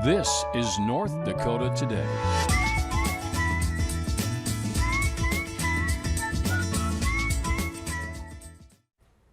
This is North Dakota Today.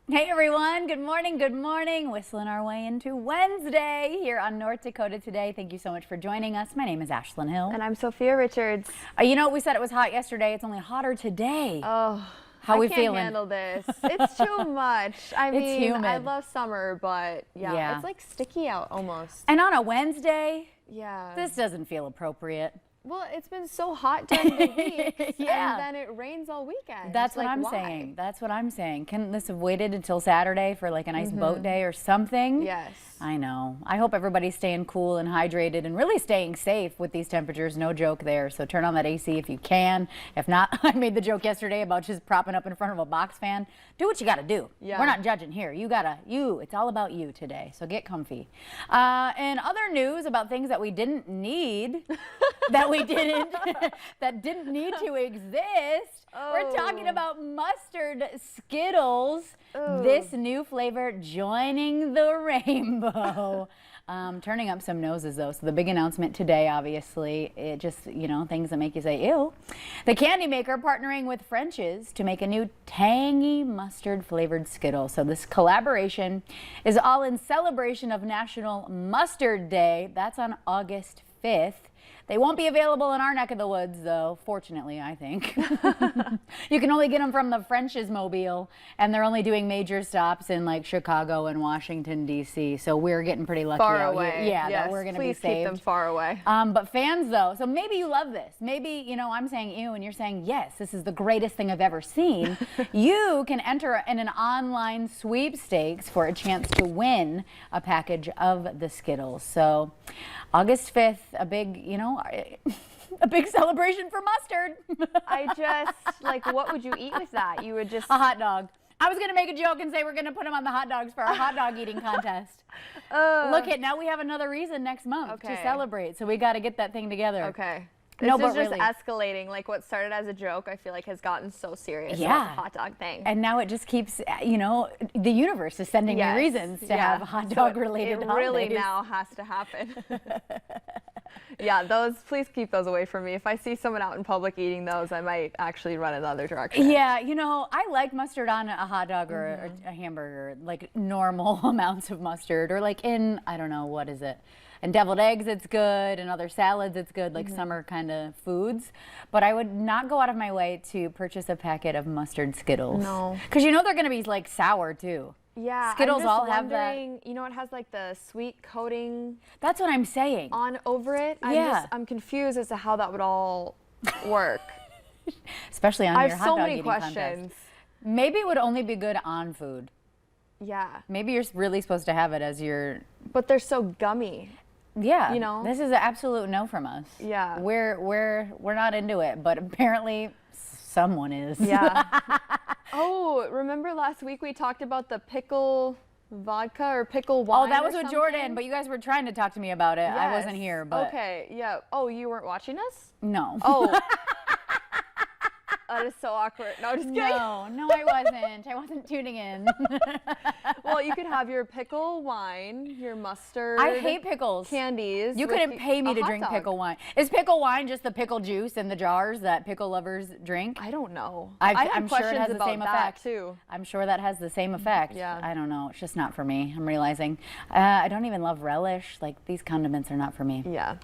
Hey everyone, good morning, good morning. Whistling our way into Wednesday here on North Dakota Today. Thank you so much for joining us. My name is Ashlyn Hill. And I'm Sophia Richards. You know, we said it was hot yesterday. It's only hotter today. Oh, how we I can't feeling? handle this. It's too much. I mean, humid. I love summer, but yeah, it's like sticky out almost. And on a Wednesday, yeah, this doesn't feel appropriate. Well, it's been so hot during the week, yeah. and then it rains all weekend. That's what I'm saying. That's what I'm saying. Couldn't this have waited until Saturday for like a nice boat day or something? Yes. I know. I hope everybody's staying cool and hydrated and really staying safe with these temperatures. No joke there. So turn on that AC if you can. If not, I made the joke yesterday about just propping up in front of a box fan. Do what you got to do. Yeah. We're not judging here. It's all about you today. So get comfy. And other news about things that we didn't need, that didn't need to exist. We're talking about mustard Skittles. This new flavor joining the rainbow. Turning up some noses though. So the big announcement today, obviously, it just, things that make you say, ew. The candy maker partnering with French's to make a new tangy mustard flavored Skittle. So this collaboration is all in celebration of National Mustard Day. That's on August 5th. They won't be available in our neck of the woods, though, fortunately, I think. You can only get them from the French's Mobile, and they're only doing major stops in, like, Chicago and Washington, D.C., so we're getting pretty lucky far out away. here. Yeah, yes, that we're going to please be saved. keep them far away. But fans, though, so maybe you love this. Maybe, I'm saying ew, and you're saying, yes, this is the greatest thing I've ever seen. You can enter in an online sweepstakes for a chance to win a package of the Skittles. So August 5th, a big, a big celebration for mustard. I just, what would you eat with that? You would just... A hot dog. I was going to make a joke and say we're going to put them on the hot dogs for our hot dog eating contest. Look, now we have another reason next month to celebrate, so we got to get that thing together. Okay. No, this but is just really escalating. Like what started as a joke, I feel like has gotten so serious about the hot dog thing. And now it just keeps, the universe is sending me reasons to have hot dog related It holidays. really now has to happen. Yeah, please keep those away from me. If I see someone out in public eating those, I might actually run in the other direction. Yeah, I like mustard on a hot dog or a hamburger, like normal amounts of mustard, or like in, I don't know, what is it? And deviled eggs, it's good, and other salads, it's good, like summer kind of foods. But I would not go out of my way to purchase a packet of mustard Skittles. No. Because they're going to be like sour too. Yeah, Skittles I'm just all have that. it has like the sweet coating. That's what I'm saying. On over it. I'm confused as to how that would all work. Especially on your hot dog eating contest. I have so many questions. Maybe it would only be good on food. Yeah. Maybe you're really supposed to have it as your... But they're so gummy. Yeah, this is an absolute no from us. Yeah, we're not into it, but apparently someone is. Yeah. Oh, remember last week we talked about the pickle vodka or pickle wine? Oh, that was with Jordan, but you guys were trying to talk to me about it. Yes. I wasn't here, but okay, yeah. Oh, you weren't watching us? No. Oh. That is so awkward. No, just kidding. No, I wasn't. I wasn't tuning in. Well, you could have your pickle wine, your mustard. I hate pickles. Candies. You couldn't pay me to drink pickle wine. Is pickle wine just the pickle juice in the jars that pickle lovers drink? I don't know. I'm sure it has the same effect too. I'm sure that has the same effect. Yeah. I don't know. It's just not for me. I'm realizing. I don't even love relish. Like, these condiments are not for me. Yeah.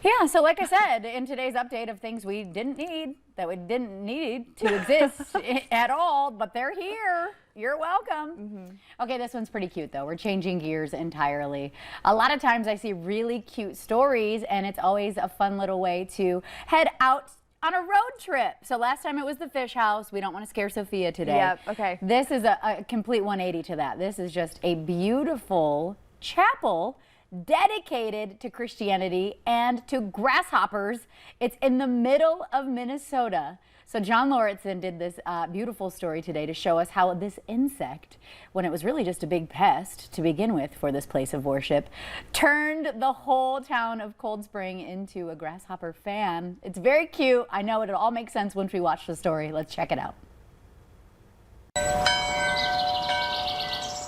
Yeah, so like I said, in today's update of things we didn't need, that we didn't need to exist at all, but they're here. You're welcome. Okay, this one's pretty cute, though. We're changing gears entirely. A lot of times I see really cute stories, and it's always a fun little way to head out on a road trip. So last time it was the fish house. We don't want to scare Sophia today. Yep, okay. This is a complete 180 to that. This is just a beautiful chapel dedicated to Christianity and to grasshoppers. It's in the middle of Minnesota. So John Lauritsen did this beautiful story today to show us how this insect, when it was really just a big pest to begin with for this place of worship, turned the whole town of Cold Spring into a grasshopper fan. It's very cute. I know it'll all make sense once we watch the story. Let's check it out.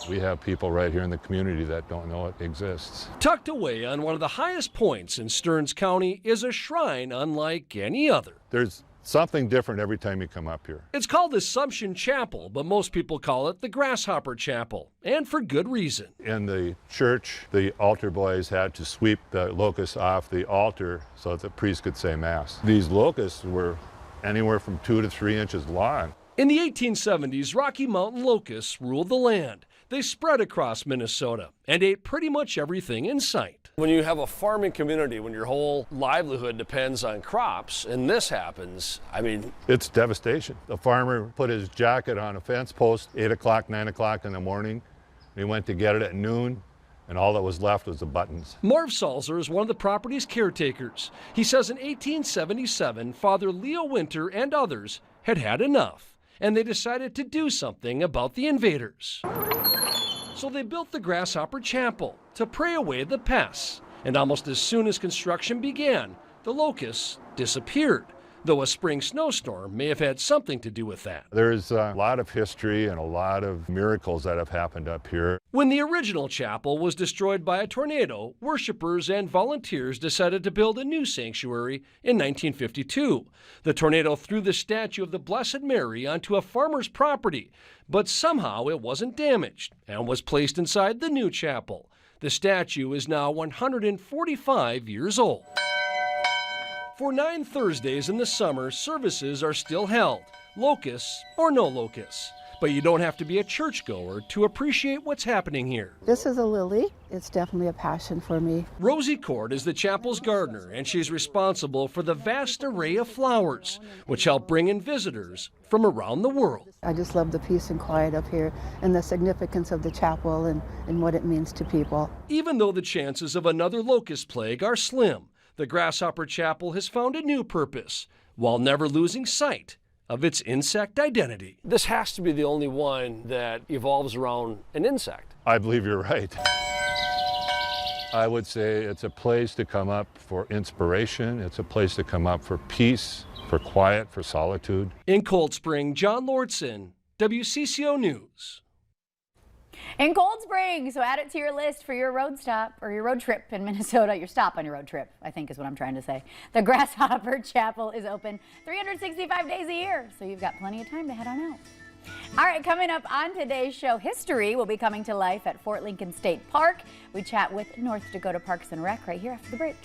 We have people right here in the community that don't know it exists. Tucked away on one of the highest points in Stearns County is a shrine unlike any other. There's something different every time you come up here. It's called Assumption Chapel, but most people call it the Grasshopper Chapel, and for good reason. In the church, the altar boys had to sweep the locusts off the altar so that the priest could say Mass. These locusts were anywhere from 2 to 3 inches long. In the 1870s, Rocky Mountain locusts ruled the land. They spread across Minnesota and ate pretty much everything in sight. When you have a farming community, when your whole livelihood depends on crops, and this happens, I mean... It's devastation. The farmer put his jacket on a fence post 8 o'clock, 9 o'clock in the morning. He went to get it at noon, and all that was left was the buttons. Marv Salzer is one of the property's caretakers. He says in 1877, Father Leo Winter and others had had enough, and they decided to do something about the invaders. So they built the Grasshopper Chapel to pray away the pests. And almost as soon as construction began, the locusts disappeared, though a spring snowstorm may have had something to do with that. There's a lot of history and a lot of miracles that have happened up here. When the original chapel was destroyed by a tornado, worshipers and volunteers decided to build a new sanctuary in 1952. The tornado threw the statue of the Blessed Mary onto a farmer's property, but somehow it wasn't damaged and was placed inside the new chapel. The statue is now 145 years old. For 9 Thursdays in the summer, services are still held, locusts or no locusts. But you don't have to be a churchgoer to appreciate what's happening here. This is a lily. It's definitely a passion for me. Rosie Cord is the chapel's gardener, and she's responsible for the vast array of flowers, which help bring in visitors from around the world. I just love the peace and quiet up here and the significance of the chapel and what it means to people. Even though the chances of another locust plague are slim, the Grasshopper Chapel has found a new purpose, while never losing sight of its insect identity. This has to be the only one that evolves around an insect. I believe you're right. I would say it's a place to come up for inspiration. It's a place to come up for peace, for quiet, for solitude. In Cold Spring, John Lordson, WCCO News. In Cold Spring, so add it to your list for your road stop or your road trip in Minnesota. Your stop on your road trip, I think is what I'm trying to say. The Grasshopper Chapel is open 365 days a year, so you've got plenty of time to head on out. All right, coming up on today's show, history will be coming to life at Fort Lincoln State Park. We chat with North Dakota Parks and Rec right here after the break.